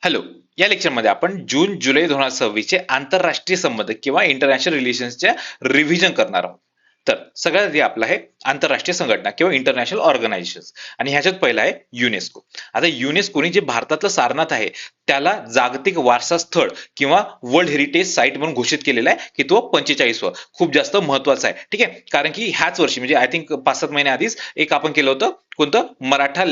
Hello. या लेक्चरमध्ये आपण जून जुलै 2026 चे आंतरराष्ट्रीय संबंध किंवा इंटरनॅशनल रिलेशन्सच्या रिव्हिजन करणार आहोत. तर सगळ्यात आधी आपला आहे आंतरराष्ट्रीय संघटना किंवा इंटरनॅशनल ऑर्गनायझेशन आणि ह्याच्यात पहिला आहे युनेस्को. आता युनेस्कोनी जे भारतातलं सारनाथ आहे त्याला जागतिक वारसा स्थळ किंवा वर्ल्ड हेरिटेज साईट म्हणून घोषित केलेला आहे की तो 45वा खूप जास्त महत्वाचा आहे. ठीक आहे, कारण की ह्याच वर्षी म्हणजे आय थिंक 5-7 महिने आधीच एक आपण केलं होतं कोणतं मराठा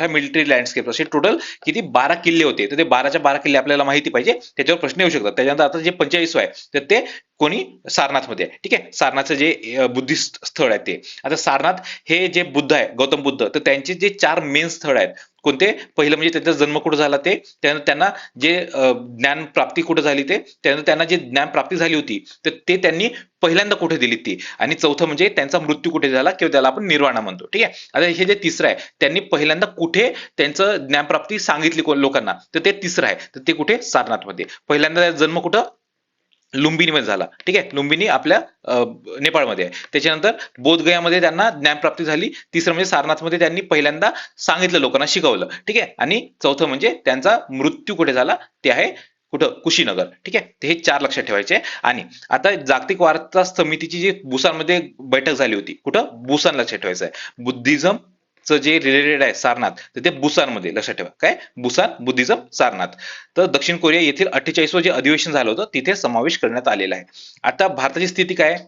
मिलिटरी लँडस्केप असे टोटल किती 12 किल्ले होते. तर ते 12च्या 12 किल्ले आपल्याला माहिती पाहिजे, त्याच्यावर प्रश्न येऊ शकतात. त्याच्यानंतर आता जे 45 आहे तर ते कोणी सारनाथ मध्ये आहे. ठीक आहे, सारनाथचं जे बुद्धिस्ट स्थळ आहे ते. आता सारनाथ हे जे बुद्ध आहे गौतम बुद्ध, तर त्यांचे जे 4 मेन स्थळ आहेत कोणते, पहिलं म्हणजे त्यांचा जन्म कुठं झाला ते, त्यानंतर त्यांना जे ज्ञान प्राप्ती कुठं झाली ते, त्यानंतर त्यांना जे ज्ञान प्राप्ती झाली होती तर ते त्यांनी पहिल्यांदा कुठे दिली ती, आणि चौथं म्हणजे त्यांचा मृत्यू कुठे झाला किंवा त्याला आपण निर्वाणा म्हणतो. ठीक आहे, आता हे जे तिसरं आहे त्यांनी पहिल्यांदा कुठे त्यांचं ज्ञानप्राप्ती सांगितली लोकांना, तर ते तिसरं आहे. तर ते कुठे, सारनाथ मध्ये. पहिल्यांदा जन्म कुठं, लुंबिनी मध्ये झाला. ठीक आहे, लुंबिनी आपल्या नेपाळमध्ये आहे. त्याच्यानंतर बोधगयामध्ये त्यांना ज्ञानप्राप्ती झाली. तिसरं म्हणजे सारनाथमध्ये त्यांनी पहिल्यांदा सांगितलं, लोकांना शिकवलं. ठीक आहे, आणि चौथं म्हणजे त्यांचा मृत्यू कुठे झाला ते आहे कुठं, कुशीनगर. ठीक आहे, हे 4 लक्षात ठेवायचे. आणि आता जागतिक वारसा समितीची जी बुसानमध्ये बैठक झाली होती, कुठं, बुसान लक्षात ठेवायचं आहे. बुद्धिझम जे रिलेटेड आहे सारनाथ, तर ते बुसान मध्ये लक्षात ठेवा. काय, बुसान, बुद्धिझम, सारनाथ. तर दक्षिण कोरिया येथील 48वं जे अधिवेशन झालं होतं तिथे समावेश करण्यात आलेला आहे. आता भारताची स्थिती काय आहे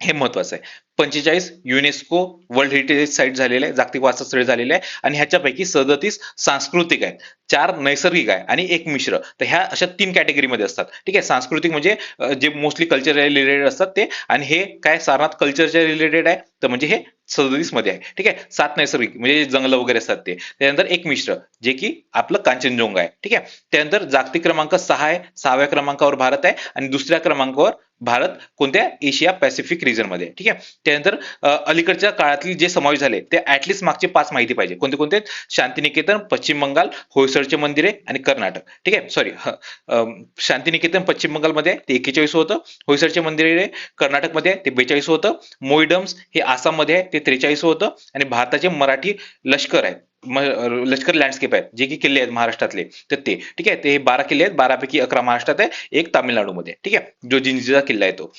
हे महत्वाचं आहे. 45 युनेस्को वर्ल्ड हेरिटेज साईट झालेले आहे, जागतिक वारसा स्थळ झालेले आहे, आणि ह्याच्यापैकी 37 सांस्कृतिक आहेत, 4 नैसर्गिक आहे आणि 1 मिश्र. तर ह्या अशा 3 कॅटेगरीमध्ये असतात. ठीक आहे, सांस्कृतिक म्हणजे जे मोस्टली कल्चर रिलेटेड असतात ते, आणि हे काय सारनाथ कल्चरच्या रिलेटेड आहे, तर म्हणजे हे 37 मध्ये आहे. ठीक आहे, 7 नैसर्गिक म्हणजे जंगल वगैरे असतात ते, त्यानंतर 1 मिश्र जे की आपलं कांचनजोंगा आहे. ठीक आहे, त्यानंतर जागतिक क्रमांक 6 आहे, 6व्या क्रमांकावर भारत आहे, आणि दुसऱ्या क्रमांकावर भारत कोणत्या, एशिया पॅसिफिक रिजन मध्ये. ठीक आहे, त्यानंतर अलीकडच्या काळातली जे समावेश झाले ते ऍटलिस्ट मागचे 5 माहिती पाहिजे. कोणते कोणते, शांतिनिकेतन, पश्चिम बंगाल, होयसळचे मंदिरे आणि कर्नाटक. ठीक आहे, सॉरी, शांतिनिकेतन पश्चिम बंगालमध्ये ते 41 होतं, होयसळचे मंदिरे कर्नाटकमध्ये ते 42 होतं, मोईडम्स हे आसाममध्ये आहे ते 43 होतं, आणि भारताचे मराठी लष्कर आहे, लष्कर लँडस्केप आहेत जे की किल्ले आहेत महाराष्ट्रातले, तर ते. ठीक आहे, ते 12 किल्ले आहेत, 12 पैकी 11 महाराष्ट्रात आहे, 1 तामिळनाडूमध्ये. ठीक आहे, जो जिंजीचा किल्ला आहे तो.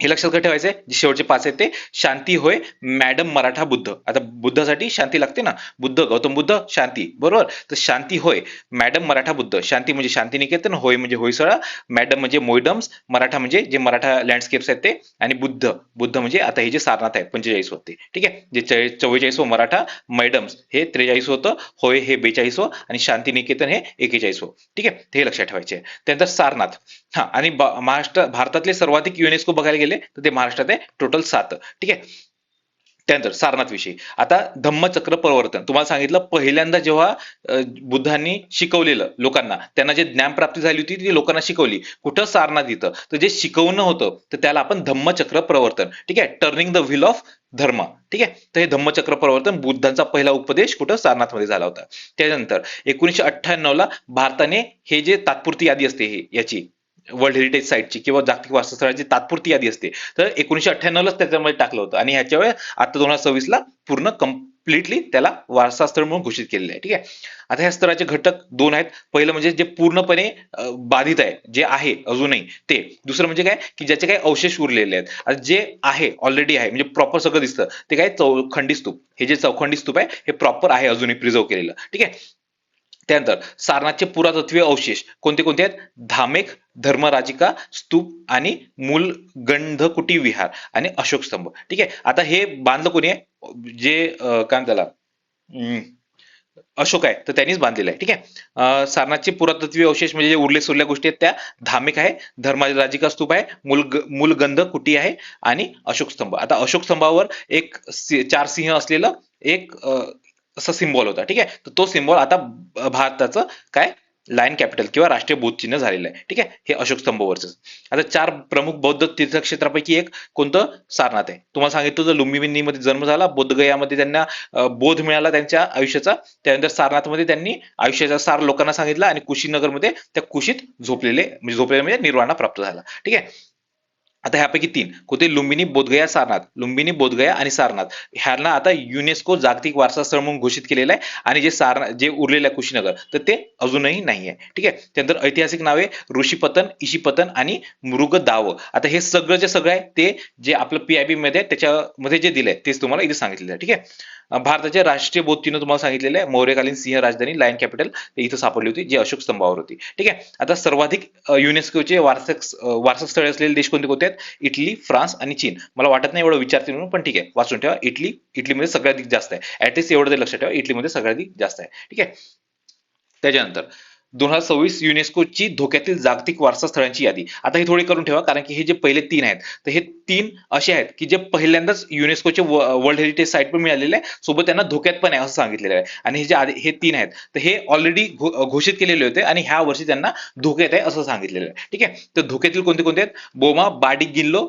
हे लक्षात ठेवायचंय. जे शेवटचे 5 आहेत ते, शांती होय मॅडम मराठा बुद्ध. आता बुद्धासाठी शांती लागते ना, बुद्ध गौतम बुद्ध शांती, बरोबर. तर शांती होय मॅडम मराठा बुद्ध. शांती म्हणजे शांतिनिकेतन, होय म्हणजे होयसळा, मॅडम म्हणजे मोईडम्स, मराठा म्हणजे जे मराठा लँडस्केप्स आहेत ते, आणि बुद्ध, बुद्ध म्हणजे आता हे जे सारनाथ आहे 45 होते. ठीक आहे, जे 44 मराठा, मैडम्स हे 43 होतं, होय हे 42, आणि शांतिनिकेतन हे 41. ठीक आहे, हे लक्षात ठेवायचे. त्यानंतर सारनाथ. हा, आणि भारतातले सर्वाधिक युनेस्को बघायला गेले तर ते महाराष्ट्रात आहे, टोटल 7. ठीक आहे, त्यानंतर सारनाथ विषयी. आता धम्मचक्र प्रवर्तन तुम्हाला सांगितलं, पहिल्यांदा जेव्हा बुद्धांनी शिकवलेलं लोकांना, त्यांना जे ज्ञानप्राप्ती झाली होती ती लोकांना शिकवली कुठं, सारनाथ इथं. तर जे शिकवणं होतं तर त्याला आपण धम्मचक्र प्रवर्तन. ठीक आहे, टर्निंग द व्हील ऑफ धर्म. ठीक आहे, तर हे धम्मचक्र प्रवर्तन बुद्धांचा पहिला उपदेश कुठं, सारनाथ मध्ये झाला होता. त्यानंतर 1998 ला भारताने हे जे तात्पुरती यादी असते हे याची, वर्ल्ड हेरिटेज साईटची किंवा जागतिक वारसा स्थळाची तात्पुरती यादी असते, तर 1998 लाच त्याच्यामध्ये टाकलं होतं, आणि ह्याच्या वेळेस आता 2026 ला पूर्ण कम्प्लिटली त्याला वारसा स्थळ म्हणून घोषित केलेलं आहे. ठीक आहे, आता ह्या स्तराचे घटक 2 आहेत. पहिलं म्हणजे जे पूर्णपणे बाधित आहे, जे आहे अजूनही ते. दुसरं म्हणजे काय, की ज्याचे काही अवशेष उरलेले आहेत. आता जे आहे ऑलरेडी आहे म्हणजे प्रॉपर सगळं दिसतं ते काय, चौखंडी स्तूप. हे जे चौखंडी स्तूप आहे हे प्रॉपर आहे, अजूनही प्रिझर्व केलेलं. ठीक आहे, त्यानंतर सारनाथचे पुरातत्वीय अवशेष कोणते कोणते आहेत, धामेक, धर्मराजिका स्तूप, आणि मूलगंधकुटी विहार, आणि अशोक स्तंभ. ठीक आहे, आता हे बांधलं कोणी आहे, जे काय त्याला, अशोक आहे, तर त्यांनीच बांधलेलं आहे. ठीक आहे, सारनाथचे पुरातत्वीय अवशेष म्हणजे जे उरले सुरल्या गोष्टी आहेत त्या, धामिक आहे, धर्मराजिका स्तूप आहे, मूलगंध कुटी आहे, आणि अशोक स्तंभ. आता अशोक स्तंभावर एक 4 सिंह असलेलं एक असा सिम्बॉल होता. ठीक आहे, तर तो सिम्बॉल आता भारताचं काय, लायन कॅपिटल किंवा राष्ट्रीय बोधचिन्ह झालेलं आहे. ठीक आहे, हे अशोक स्तंभावरचं. आता 4 प्रमुख बौद्ध तीर्थक्षेत्रापैकी एक कोणतं, सारनाथ आहे. तुम्हाला सांगितलं तर लुंबिनीमध्ये जन्म झाला, बोधगयामध्ये त्यांना बोध मिळाला त्यांच्या आयुष्याचा, त्यानंतर सारनाथमध्ये त्यांनी आयुष्याचा सार लोकांना सांगितला, आणि कुशीनगरमध्ये त्या कुशीत झोपलेले म्हणजे निर्वाणा प्राप्त झाला. ठीक आहे, आता ह्यापैकी तीन कोणते? लुंबिनी, बोधगया, सारनाथ. लुंबिनी, बोधगया आणि सारनाथ ह्यांना आता युनेस्को जागतिक वारसा स्थळ म्हणून घोषित केलेलं आहे. आणि जे जे उरलेलं आहे कुशीनगर, तर ते अजूनही नाही आहे. ठीक आहे. त्यानंतर ऐतिहासिक नावे ऋषीपतन, इशिपतन आणि मृगदाव. आता हे सगळं जे सगळं आहे ते जे आपलं PIB मध्ये त्याच्यामध्ये जे दिलंय तेच तुम्हाला इथे सांगितलेलं आहे. ठीक आहे. भारताच्या राष्ट्रीय बोधचिन्ह तुम्हाला सांगितलेलं आहे. मौर्यकालीन सिंह राजधानी लायन कॅपिटल इथं सापडली होती, जी अशोक स्तंभावर होती. ठीक आहे. आता सर्वाधिक युनेस्कोचे वारसा स्थळे असलेले देश कोणते कोणते आहेत? इटली, फ्रान्स आणि चीन. मला वाटत नाही एवढं विचारतील म्हणून, पण ठीक आहे, वाचून ठेवा. इटलीमध्ये सगळ्याधिक जास्त आहे. ऍटलीस्ट एवढं तरी लक्षात ठेवा, इटलीमध्ये सगळ्याधिक जास्त आहे. ठीक आहे. त्याच्यानंतर 2026 युनेस्कोची धोक्यातील जागतिक वारसा स्थळांची यादी. आता हे थोडी करून ठेवा, कारण की हे जे पहिले तीन आहेत, तर हे तीन असे आहेत की जे पहिल्यांदाच युनेस्कोचे वर्ल्ड हेरिटेज साईट पण मिळालेले आहे, सोबत त्यांना धोक्यात पण आहे असं सांगितलेलं आहे. आणि हे जे हे तीन आहेत, तर हे ऑलरेडी घोषित केलेले होते आणि ह्या वर्षी त्यांना धोक्यात आहे असं सांगितलेलं आहे. ठीक आहे. तर धोक्यातील कोणते कोणते आहेत? बोमा, बाडिगिल्लो,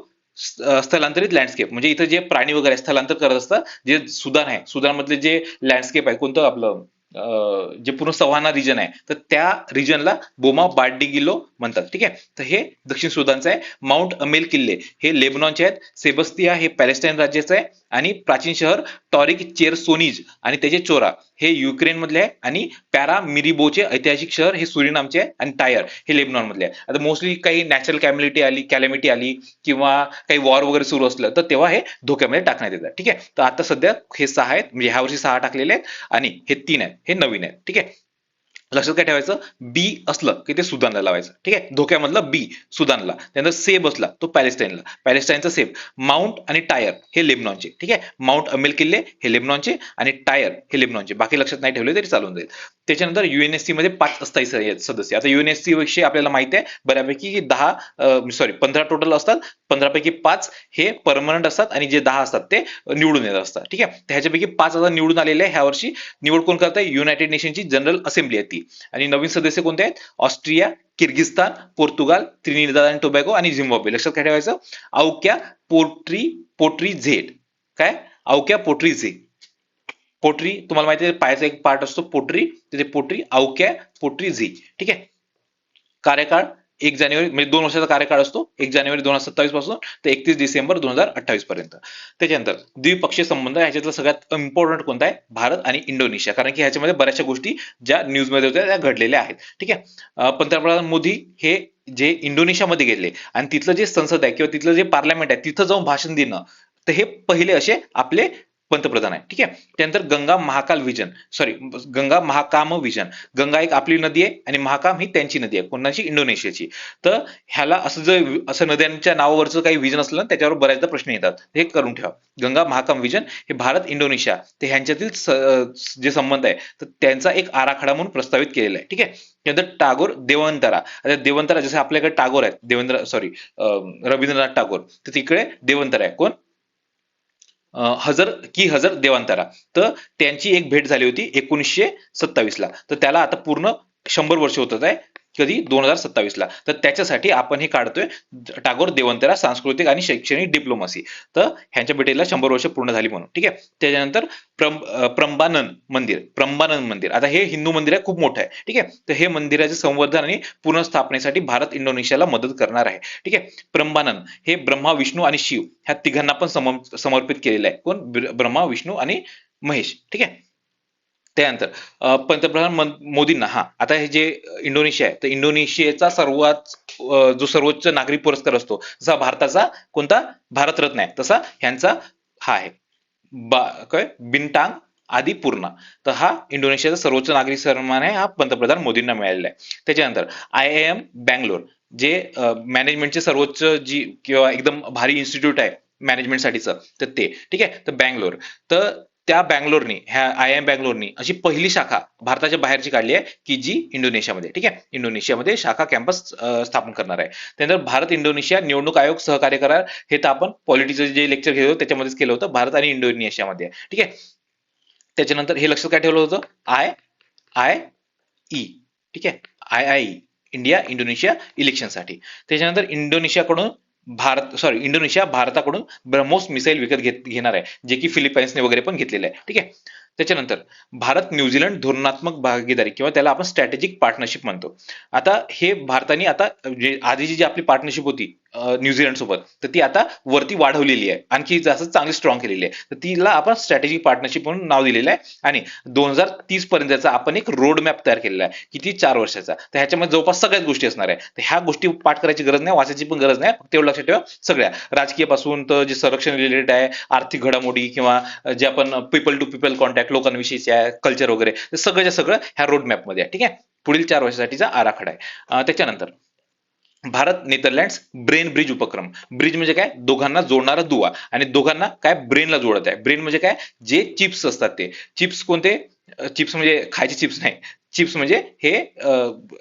स्थलांतरित लँडस्केप, म्हणजे इथं जे प्राणी वगैरे स्थलांतर करत असतात, जे सुदान आहे, सुदान मधले जे लँडस्केप आहे, कोणतं आपलं जे पूर्ण सव्हाना रिजन आहे, तर त्या रिजनला बोमा बार्डिगिलो म्हणतात. ठीक आहे. तर हे दक्षिण सुदानचं आहे. माउंट अमेल किल्ले हे लेबनॉनचे आहेत. सेबस्तिया हे पॅलेस्टाईन राज्याचं आहे. आणि प्राचीन शहर टॉरिक चेरसोनिज आणि त्याचे चोरा हे युक्रेन मधले आहे. आणि पॅरा मिरिबोचे ऐतिहासिक शहर हे सुरिनामचे आहे. आणि टायर हे लेबनॉन मधले आहे. आता मोस्टली काही नॅचरल कॅलॅमिटी आली किंवा काही वॉर वगैरे सुरू असलं, तर तेव्हा हे धोक्यामध्ये टाकण्यात येतात. ठीक आहे. तर आता सध्या हे 6 आहेत, म्हणजे ह्या वर्षी 6 टाकलेले आहेत आणि हे 3 आहेत, हे नवीन आहे. ठीक आहे. लक्षात काय ठेवायचं? बी असलं की ते सुदानला लावायचं. ठीक आहे. धोक्यामधलं बी सुदानला. त्यानंतर सेब असला तो पॅलेस्टाईनला, पॅलेस्टाईनचा सेब. माउंट आणि टायर हे लेबनॉनचे. ठीक आहे. माउंट अमेल किल्ले हे लेबनॉनचे आणि टायर हे लेबनॉनचे. बाकी लक्षात नाही ठेवले तरी चालून जाईल. त्याच्यानंतर UNSC मध्ये 5 अस्थायी सदस्य. आता UNSC विषयी आपल्याला माहिती आहे बऱ्यापैकी, 15 टोटल असतात. 15 पैकी 5 हे परमनंट असतात आणि जे 10 असतात ते निवडून येत असतात. ठीक आहे. ह्याच्यापैकी 5 आता निवडून आलेले आहे ह्या वर्षी. निवड कोण करत आहे? युनायटेड नेशनची जनरल असेंब्ली आहे ती. आणि नवीन सदस्य कोणते आहेत? ऑस्ट्रिया, किर्गिस्तान, पोर्तुगाल, त्रिनिदाद आणि टोबॅगो आणि झिम्बाब्वे. लक्षात काय ठेवायचं? औक्या पोट्री झेड. काय? औक्या पोट्री झेड. पोट्री तुम्हाला माहिती आहे, पायाचा एक पार्ट असतो पोट्री, तिथे पोट्री, औक्या पोट्री झी. ठीक आहे. कार्यकाळ 1 जानेवारी, म्हणजे 2 वर्षाचा कार्यकाळ असतो. 1 जानेवारी 2027 पासून ते 31 डिसेंबर 2028 पर्यंत. त्याच्यानंतर द्विपक्षीय संबंध, ह्याच्यातला सगळ्यात इम्पॉर्टंट कोणता आहे? भारत आणि इंडोनेशिया. कारण की ह्याच्यामध्ये बऱ्याचशा गोष्टी ज्या न्यूज मध्ये होत्या त्या घडलेल्या आहेत. ठीक आहे. पंतप्रधान मोदी हे जे इंडोनेशियामध्ये गेले आणि तिथलं जे संसद आहे किंवा तिथलं जे पार्लमेंट आहे, तिथं जाऊन भाषण देणं, तर हे पहिले असे आपले पंतप्रधान आहे. ठीक आहे. त्यानंतर गंगा महाकाम विजन. गंगा एक आपली नदी आहे आणि महाकाम ही त्यांची नदी आहे. कोणाची? इंडोनेशियाची. तर ह्याला असं नद्यांच्या नावावरचं काही विजन असलं ना, त्याच्यावर बऱ्याचदा प्रश्न येतात. हे करून ठेवा. गंगा महाकाम विजन हे भारत इंडोनेशिया ते ह्यांच्यातील जे संबंध आहे, तर त्यांचा एक आराखडा म्हणून प्रस्तावित केलेला आहे. ठीक आहे. त्यानंतर टागोर देवंतरा. आता देवंतरा जसे आपल्याकडे टागोर आहेत, रवींद्रनाथ टागोर, तर तिकडे देवंतरा आहे. कोण? हजर देवांतरा. तर त्यांची एक भेट झाली होती 1927 ला. तर त्याला आता पूर्ण 100 वर्ष होत आहे. कधी? 2027 ला. तर त्याच्यासाठी आपण हे काढतोय टागोर देवंतरा सांस्कृतिक आणि शैक्षणिक डिप्लोमसी. तर ह्यांच्या भेटीला 100 वर्ष पूर्ण झाली म्हणून. ठीक आहे. त्याच्यानंतर प्रंबानन मंदिर. आता हे हिंदू मंदिर आहे, खूप मोठं आहे. ठीक आहे. तर हे मंदिराचे संवर्धन आणि पुनर्स्थापनेसाठी भारत इंडोनेशियाला मदत करणार आहे. ठीक आहे. प्रंबानन हे ब्रह्मा, विष्णू आणि शिव ह्या तिघांना पण समर्पित केलेलं आहे. कोण? ब्रह्मा, विष्णू आणि महेश. ठीक आहे. त्यानंतर पंतप्रधान मोदींना, आता हे जे इंडोनेशिया आहे, तर इंडोनेशियाचा जो सर्वोच्च नागरी पुरस्कार असतो, जसा भारताचा कोणता? भारतरत्न आहे, तसा ह्यांचा हा आहे काय? बिनटांग आदी पूर्णा. तर हा इंडोनेशियाचा सर्वोच्च नागरी सन्मान आहे, हा पंतप्रधान मोदींना मिळालेला आहे. त्याच्यानंतर IIM बँगलोर, जे मॅनेजमेंटचे सर्वोच्च जी किंवा एकदम भारी इन्स्टिट्यूट आहे मॅनेजमेंटसाठीचं, तर ते. ठीक आहे. तर बँगलोर, तर त्या ह्या IIM बँगलोरनी अशी पहिली शाखा भारताच्या बाहेरची काढली आहे की जी इंडोनेशियामध्ये. ठीक आहे. इंडोनेशियामध्ये शाखा कॅम्पस स्थापन करणार आहे. त्यानंतर भारत इंडोनेशिया निवडणूक आयोग सहकार्य करार, हे तर आपण पॉलिटिक्सचं जे लेक्चर घेत होतो त्याच्यामध्येच केलं होतं. भारत आणि इंडोनेशियामध्ये. ठीक आहे. त्याच्यानंतर हे लक्षात काय ठेवलं होतं? IIE. ठीक आहे. IIE इंडिया इंडोनेशिया इलेक्शनसाठी. त्याच्यानंतर इंडोनेशिया भारताकडून ब्रह्मोस मिसाईल विकत घेणार आहे, जे की फिलिपाईन्सने वगैरे पण घेतलेलं आहे. ठीक आहे. त्याच्यानंतर भारत न्यूझीलंड धोरणात्मक भागीदारी किंवा त्याला आपण स्ट्रॅटेजिक पार्टनरशिप म्हणतो. आता हे भारताने आता आधीची जी आपली पार्टनरशिप होती न्यूझीलंड सोबत, तर ती आता वरती वाढवलेली आहे, आणखी जास्त चांगली स्ट्रॉंग केलेली आहे. तर तिला आपण स्ट्रॅटेजिक पार्टनरशिप म्हणून नाव दिलेलं आहे. आणि 2030 पर्यंतचा आपण एक रोड मॅप तयार केलेला आहे, किती 4 वर्षाचा. तर ह्याच्यामध्ये जवळपास सगळ्याच गोष्टी असणार आहे. तर ह्या गोष्टी पाठ करायची गरज नाही, वाचायची पण गरज नाही, फक्त एवढं लक्षात ठेवा. सगळ्या राजकीय पासून तर जे संरक्षण रिलेटेड आहे, आर्थिक घडामोडी, किंवा जे आपण पीपल टू पीपल कॉन्टॅक्ट लोकांविषयीचे आहे, कल्चर वगैरे, ते सगळं सगळं ह्या रोड मॅप मध्ये आहे. ठीक आहे, पुढील 4 वर्षासाठीचा आराखडा आहे. त्याच्यानंतर भारत नेदरलँड्स ब्रेन ब्रिज उपक्रम. ब्रिज म्हणजे काय, दोघांना जोडणारा दुवा, आणि दोघांना काय, ब्रेनला जोडत आहे. ब्रेन म्हणजे काय, जे चिप्स असतात ते चिप्स कोणते, चिप्स म्हणजे खायचे चिप्स नाही. चिप्स म्हणजे हे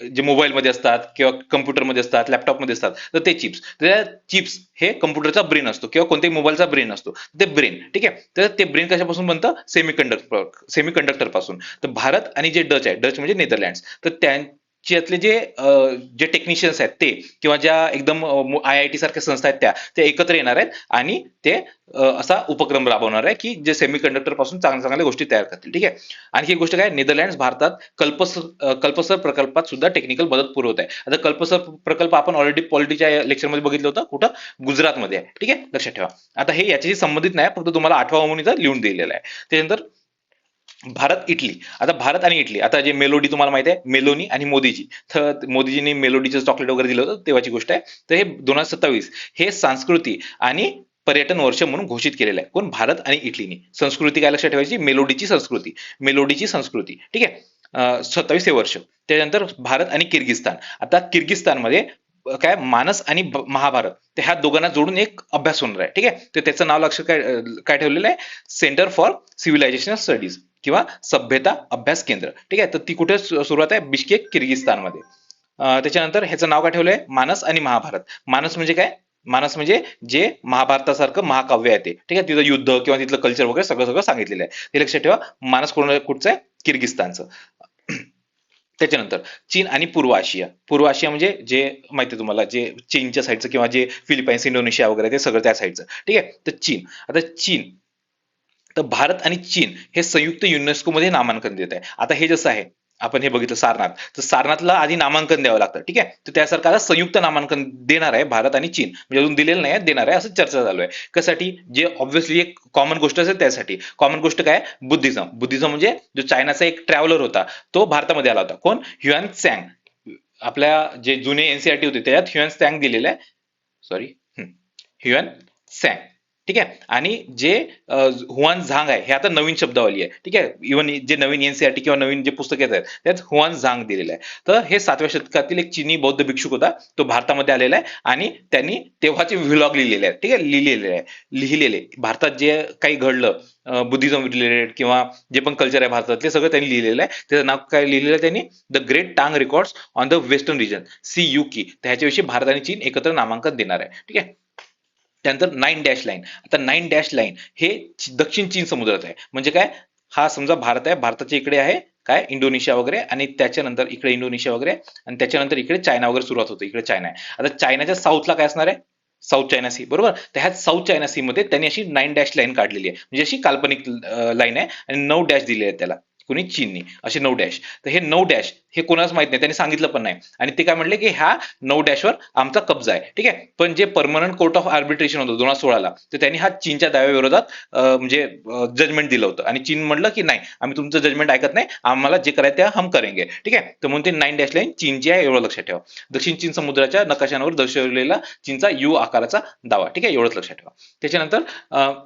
जे मोबाईल मध्ये असतात किंवा कम्प्युटरमध्ये असतात, लॅपटॉपमध्ये असतात, तर ते चिप्स. तर चिप्स हे कम्प्युटरचा ब्रेन असतो किंवा कोणत्याही मोबाईलचा ब्रेन असतो, ते ब्रेन. ठीक आहे, तर ते ब्रेन कशापासून बनतं, सेमीकंडक्टर पासून. तर भारत आणि जे डच आहे, डच म्हणजे नेदरलँड्स, तर त्यांच्यातले जे टेक्निशियन्स आहेत ते, किंवा ज्या एकदम IIT सारख्या संस्था आहेत त्या एकत्र येणार आहेत, आणि ते असा उपक्रम राबवणार आहे की जे सेमीकंडक्टर पासून चांगल्या चांगल्या गोष्टी तयार करतील. ठीक आहे, आणखी एक गोष्ट काय, नेदरलँड्स भारतात कल्पसर प्रकल्पात सुद्धा टेक्निकल मदत पुरवत आहे. आता कल्पसर प्रकल्प आपण ऑलरेडी पॉलिटीच्या लेक्चरमध्ये बघितलं होतं, कुठं, गुजरातमध्ये आहे. ठीक आहे, लक्षात ठेवा. आता हे याच्याशी संबंधित नाही, फक्त तुम्हाला 8व्या मुनीचा लिहून दिलेला आहे. त्यानंतर भारत इटली. आता भारत आणि इटली, आता जे मेलोडी तुम्हाला माहिती आहे, मेलोनी आणि मोदीजी. तर मोदीजींनी मेलोडीचं चॉकलेट वगैरे दिलं होतं, तेव्हाची गोष्ट आहे. तर हे 2027 हे संस्कृती आणि पर्यटन वर्ष म्हणून घोषित केलेलं आहे. कोण, भारत आणि इटलीनी. संस्कृती काय लक्षात ठेवायची, मेलोडीची संस्कृती. ठीक आहे, 27 हे वर्ष. त्यानंतर भारत आणि किर्गिस्तान. आता किर्गिस्तानमध्ये काय, मानस आणि महाभारत, तर ह्या दोघांना जोडून एक अभ्यास होणार आहे. ठीक आहे, तर त्याचं नाव लक्ष काय ठेवलेलं आहे, सेंटर फॉर सिव्हिलायझेशन स्टडीज, किंवा सभ्यता अभ्यास केंद्र. ठीक आहे, तर ती कुठे सुरुवात आहे, बिश्केक, किर्गिस्तानमध्ये. त्याच्यानंतर ह्याचं नाव काय ठेवलंय, मानस आणि महाभारत. मानस म्हणजे काय, मानस म्हणजे जे महाभारतासारखं महाकाव्य आहे ते. ठीक आहे, तिथं युद्ध किंवा तिथलं कल्चर वगैरे सगळं सगळं सांगितलेलं आहे, ते लक्षात ठेवा. मानस कुठचं आहे, किर्गिस्तानचं. त्याच्यानंतर चीन आणि पूर्व आशिया. पूर्व आशिया म्हणजे जे माहिती आहे तुम्हाला, जे चीनच्या साईडचं, किंवा जे फिलिपाईन्स, इंडोनेशिया वगैरे, ते सगळं त्या साईडचं. ठीक आहे, तर चीन. आता चीन, तर भारत आणि चीन हे संयुक्त युनेस्को मध्ये नामांकन देत आहे. आता हे जसं आहे, आपण हे बघितलं सारनाथ, तर सारनाथला आधी नामांकन द्यावं लागतं. ठीक आहे, तर त्यासारखं आता संयुक्त नामांकन देणार आहे भारत आणि चीन, म्हणजे अजून दिलेलं नाही, देणार आहे, असं चर्चा चालू आहे. कशासाठी, जे ऑब्व्हियसली एक कॉमन गोष्ट असेल त्यासाठी. कॉमन गोष्ट काय, बुद्धिझम म्हणजे जो चायनाचा एक ट्रॅव्हलर होता, तो भारतामध्ये आला होता. कोण, ह्युआन त्सांग. आपल्या जे जुने NCERT होते त्याच्यात ह्युआन त्सांग दिलेलं आहे, सॉरी, ह्युआन त्सांग. ठीक आहे, आणि जे हुआन झांग आहे, हे आता नवीन शब्दावली आहे. ठीक आहे, इव्हन जे नवीन NCERT किंवा नवीन जे पुस्तक येत आहेत त्यात हुआन झांग दिलेलं आहे. तर हे 7व्या शतकातील एक चीनी बौद्ध भिक्षुक होता, तो भारतामध्ये आलेला आहे, आणि त्यांनी तेव्हाचे व्लॉग लिहिलेले आहेत. ठीक आहे, लिहिलेले भारतात जे काही घडलं, बुद्धिझम रिलेटेड किंवा जे पण कल्चर आहे भारतातले, सगळं त्यांनी लिहिलेलं आहे. त्याचं नाव काय लिहिलेलं आहे त्यांनी, the great Tang records on the western region, CUK. ह्याच्याविषयी भारत आणि चीन एकत्र नामांकन देणार आहे. ठीक आहे, त्यानंतर 9 डॅश लाईन. आता 9 डॅश लाईन हे दक्षिण चीन समुद्रात आहे. म्हणजे काय, हा समजा भारत आहे, भारताच्या इकडे आहे काय, इंडोनेशिया वगैरे, आणि त्याच्यानंतर इकडे इंडोनेशिया वगैरे, आणि त्याच्यानंतर इकडे चायना वगैरे सुरुवात होते, इकडे चायना आहे. आता चायनाच्या साऊथला काय असणार आहे, साऊथ चायना सी, बरोबर. तर ह्या साऊथ चायना सी मध्ये त्यांनी अशी 9 डॅश लाईन काढलेली आहे, म्हणजे अशी काल्पनिक लाईन आहे, आणि 9 डॅश दिले आहेत त्याला, कोणी, चीननी, असे 9 डॅश. तर हे 9 डॅश हे कोणाच माहित नाही, त्यांनी सांगितलं पण नाही, आणि ते काय म्हणले की ह्या 9 डॅशवर आमचा कब्जा आहे. ठीक आहे, पण जे परमनंट कोर्ट ऑफ आर्बिट्रेशन होतं 2016ला, तर त्यांनी हा चीनच्या दाव्याविरोधात म्हणजे जजमेंट दिलं होतं, आणि चीन म्हटलं की नाही, आम्ही तुमचं जजमेंट ऐकत नाही, आम्हाला जे करायचं ते हम करेंगे. ठीक आहे, तर म्हणून ते 9 डॅश लाईन चीनची आहे, एवढं लक्षात ठेवा. दक्षिण चीन समुद्राच्या नकाशांवर दर्शवलेला चीनचा U आकाराचा दावा. ठीक आहे, एवढंच लक्षात ठेवा. त्याच्यानंतर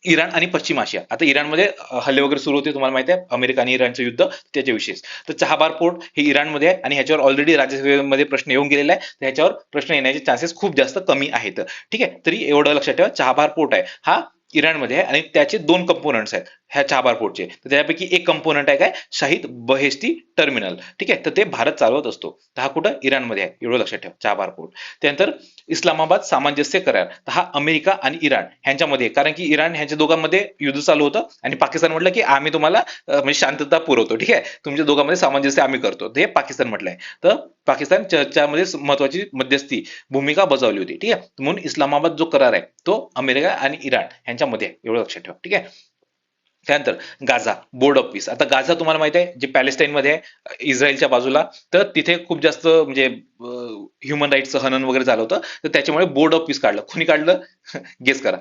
इराण आणि पश्चिम आशिया. आता इराणमध्ये हल्ले वगैरे सुरू होते, तुम्हाला माहिती आहे, अमेरिका आणि इराणचं युद्ध, त्याच्याविषयी. तर चहाबार पोर्ट हे इराणमध्ये आहे, आणि ह्याच्यावर ऑलरेडी राज्यसभेमध्ये प्रश्न येऊन गेलेला आहे, तर ह्याच्यावर प्रश्न येण्याचे चान्सेस खूप जास्त कमी आहेत. ठीक आहे, तरी एवढं लक्षात ठेवा, चहाबार पोर्ट आहे हा इराणमध्ये आहे, आणि त्याचे 2 कंपोनंट्स आहेत ह्या चहाबार पोर्टचे. तर त्यापैकी एक कंपोनंट आहे काय, शाहिद बहेस्ती टर्मिनल. ठीक आहे, तर ते भारत चालवत असतो. तर हा कुठं, इराणमध्ये आहे, एवढं लक्षात ठेवा, चहाबार पोर्ट. त्यानंतर इस्लामाबाद सामंजस्य करार, तर हा अमेरिका आणि इराण ह्यांच्यामध्ये, कारण की इराण ह्यांच्या दोघांमध्ये युद्ध चालू होतं, आणि पाकिस्तान म्हटलं की आम्ही तुम्हाला म्हणजे शांतता पुरवतो. ठीक आहे, तुमच्या दोघांमध्ये सामंजस्य आम्ही करतो, ते पाकिस्तान म्हटलंय. तर पाकिस्तान चर्चामध्ये महत्वाची मध्यस्थी भूमिका बजावली होती. ठीक आहे, म्हणून इस्लामाबाद जो करार आहे तो अमेरिका आणि इराण ह्यांच्यामध्ये आहे, एवढं लक्षात ठेवा. ठीक आहे, त्यानंतर गाझा बोर्ड ऑफ पीस. आता गाझा तुम्हाला माहिती आहे जे पॅलेस्टाईनमध्ये आहे, इस्रायलच्या बाजूला, तर तिथे खूप जास्त म्हणजे ह्युमन राईटचं हनन वगैरे झालं होतं, तर त्याच्यामुळे बोर्ड ऑफ पीस काढलं. कोणी काढलं? गेस करा.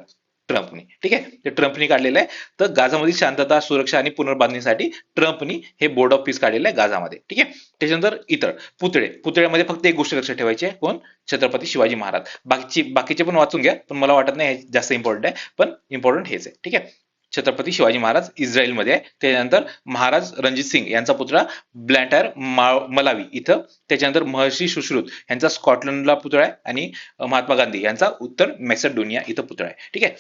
ट्रम्पनी. ठीक आहे, ते ट्रम्पनी काढलेलं आहे. तर गाझामध्ये शांतता, सुरक्षा आणि पुनर्बांधणीसाठी ट्रम्पनी हे बोर्ड ऑफ पीस काढलेलं आहे गाझामध्ये. ठीक आहे. त्याच्यानंतर इतर पुतळ्यामध्ये फक्त एक गोष्ट लक्षात ठेवायची आहे, कोण? छत्रपती शिवाजी महाराज. बाकीचे पण वाचून घ्या, पण मला वाटत नाही हे जास्त इम्पॉर्टंट आहे, पण इम्पॉर्टंट हेच आहे. ठीक आहे. छत्रपती शिवाजी महाराज इस्रायलमध्ये आहे. त्याच्यानंतर महाराज रणजित सिंग यांचा पुतळा ब्लॅटायर मलावी इथं. त्याच्यानंतर महर्षी सुश्रुत यांचा स्कॉटलंडला पुतळा आहे आणि महात्मा गांधी यांचा उत्तर मॅसेडोनिया इथं पुतळा आहे. ठीक आहे.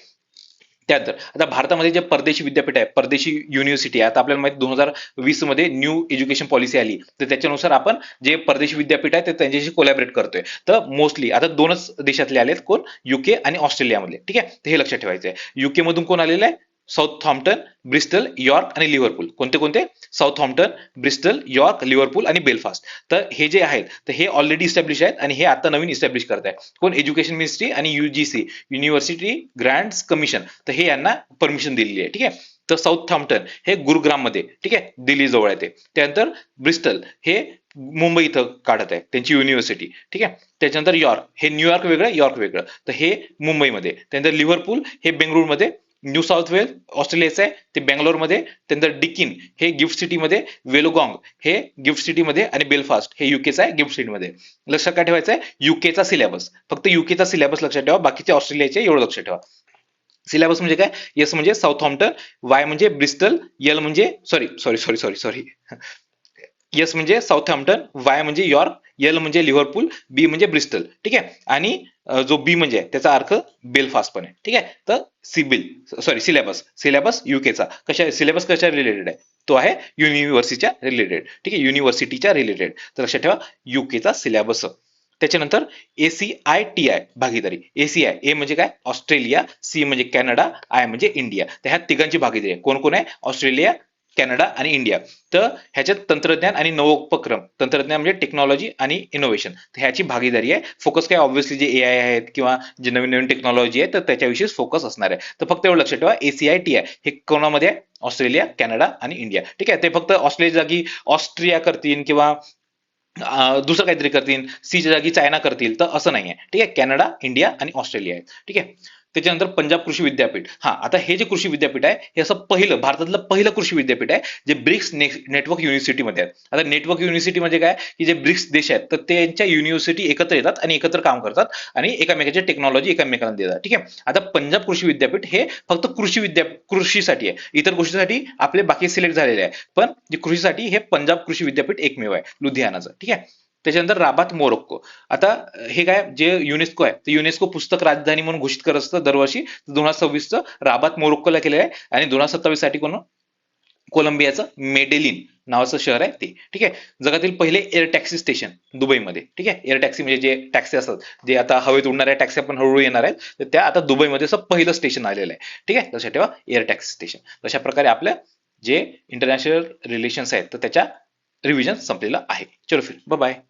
त्यानंतर आता भारतामध्ये जे परदेशी विद्यापीठ आहे, परदेशी युनिव्हर्सिटी आहे, आता आपल्याला माहिती 2020 मध्ये न्यू एज्युकेशन पॉलिसी आली, तर त्याच्यानुसार आपण जे परदेशी विद्यापीठ आहे ते त्यांच्याशी कोलॅबरेट करतोय. तर मोस्टली आता दोनच देशातले आलेत, कोण? युके आणि ऑस्ट्रेलियामधले. ठीक आहे, तर हे लक्षात ठेवायचं आहे. युके मधून कोण आलेलं आहे? साऊथहॅम्प्टन, ब्रिस्टल, यॉर्क आणि लिव्हरपूल. कोणते कोणते? साऊथहॅम्प्टन, ब्रिस्टल, यॉर्क, लिव्हरपूल आणि बेलफास्ट. तर हे जे आहेत तर हे ऑलरेडी इस्टॅब्लिश आहेत आणि हे आता नवीन इस्टॅब्लिश करत आहे. कोण? एज्युकेशन मिनिस्ट्री आणि युजीसी युनिव्हर्सिटी ग्रँट्स कमिशन. तर हे यांना परमिशन दिलेली आहे. ठीक आहे. तर साऊथहॅम्प्टन हे गुरुग्राम मध्ये, ठीक आहे, दिल्ली जवळ आहे ते. त्यानंतर ब्रिस्टल हे मुंबई इथं काढत आहे त्यांची युनिव्हर्सिटी. ठीक आहे. त्याच्यानंतर यॉर्क हे न्यूयॉर्क वेगळं, यॉर्क वेगळं, तर हे मुंबईमध्ये. त्यानंतर लिव्हरपूल हे बेंगळुरूमध्ये, न्यू साऊथ वेल्स ऑस्ट्रेलियाचं आहे ते बेंगलोरमध्ये. त्यानंतर डिकिन हे गिफ्ट सिटीमध्ये, वेलोगॉंग हे गिफ्ट सिटीमध्ये आणि बेलफास्ट हे युकेचं आहे गिफ्ट सिटीमध्ये. लक्षात काय ठेवायचं आहे? युकेचा सिलेबस, फक्त युकेचा सिलेबस लक्षात ठेवा, बाकीचे ऑस्ट्रेलियाचे एवढं लक्षात ठेवा. सिलेबस म्हणजे काय? एस म्हणजे साऊथहॅम्प्टन, वाय म्हणजे ब्रिस्टल, एल म्हणजे sorry sorry sorry sorry sorry S म्हणजे साऊथहॅम्प्टन, वाय म्हणजे यॉर्क, एल म्हणजे लिव्हरपूल, बी म्हणजे ब्रिस्टल. ठीक आहे. आणि जो बी म्हणजे त्याचा अर्थ बेलफास्ट पण आहे. ठीक आहे. तर सिलेबस युकेचा सिलेबस कशा रिलेटेड आहे? तो आहे युनिव्हर्सिटीच्या रिलेटेड. ठीक आहे, युनिव्हर्सिटीच्या रिलेटेड. तर लक्षात ठेवा युकेचा सिलेबस. त्याच्यानंतर ACITI भागीदारी. ACI ए म्हणजे काय? ऑस्ट्रेलिया, सी म्हणजे कॅनडा, आय म्हणजे इंडिया. तर ह्या तिघांची भागीदारी आहे. कोण कोण आहे? ऑस्ट्रेलिया, कॅनडा आणि इंडिया. तर ह्याच्यात तंत्रज्ञान आणि नवोपक्रम, तंत्रज्ञान म्हणजे टेक्नॉलॉजी आणि इनोव्हेशन, तर ह्याची भागीदारी आहे. फोकस काय? ऑब्व्हियसली जे AI आहेत किंवा जे नवीन नवीन टेक्नॉलॉजी आहे तर त्याच्याविषयी फोकस असणार आहे. तर फक्त एवढं लक्षात ठेवा ACITI हे कोणामध्ये आहे? ऑस्ट्रेलिया, कॅनडा आणि इंडिया. ठीक आहे. ते फक्त ऑस्ट्रेलिया जागी ऑस्ट्रिया करतील किंवा दुसरं काहीतरी करतील, सीच्या जागी चायना करतील, तर असं नाहीये. ठीक आहे. कॅनडा, इंडिया आणि ऑस्ट्रेलिया आहे. ठीक आहे. त्याच्यानंतर पंजाब कृषी विद्यापीठ. आता हे जे कृषी विद्यापीठ आहे हे असं भारतातलं पहिलं कृषी विद्यापीठ आहे जे ब्रिक्स नेटवर्क युनिव्हर्सिटीमध्ये आहे. आता नेटवर्क युनिव्हर्सिटी म्हणजे काय? की जे ब्रिक्स देश आहेत तर त्यांच्या युनिव्हर्सिटी एकत्र येतात आणि एकत्र काम करतात आणि एकमेकांची टेक्नॉलॉजी एकमेकांना देतात. ठीक आहे. आता पंजाब कृषी विद्यापीठ हे फक्त कृषीसाठी आहे. इतर गोष्टीसाठी आपले बाकी सिलेक्ट झालेले आहे, पण जे कृषीसाठी हे पंजाब कृषी विद्यापीठ एकमेव आहे लुधियानाचं. ठीक आहे. त्याच्यानंतर राबात मोरोक्को. आता हे काय? जे युनेस्को आहे, ते युनेस्को पुस्तक राजधानी म्हणून घोषित करत असतं दरवर्षी. 2026 राबात मोरोक्कोला केलेलं आहे आणि 2027 साठी कोलंबियाचं मेडेलिन नावाचं शहर आहे ते. ठीक आहे. जगातील पहिले एअर टॅक्सी स्टेशन दुबईमध्ये. ठीक आहे. एअर टॅक्सी म्हणजे जे टॅक्सी असतात जे आता हवेत उडणाऱ्या टॅक्सी आपण हळूहळू येणार आहेत, तर त्या आता दुबईमध्ये असं पहिलं स्टेशन आलेलं आहे. ठीक आहे. लक्षात ठेवा एअर टॅक्सी स्टेशन. अशा प्रकारे आपल्या जे इंटरनॅशनल रिलेशन्स आहेत तर त्याच्या रिव्हिजन संपलेलं आहे. चलो फिर बाय बाय.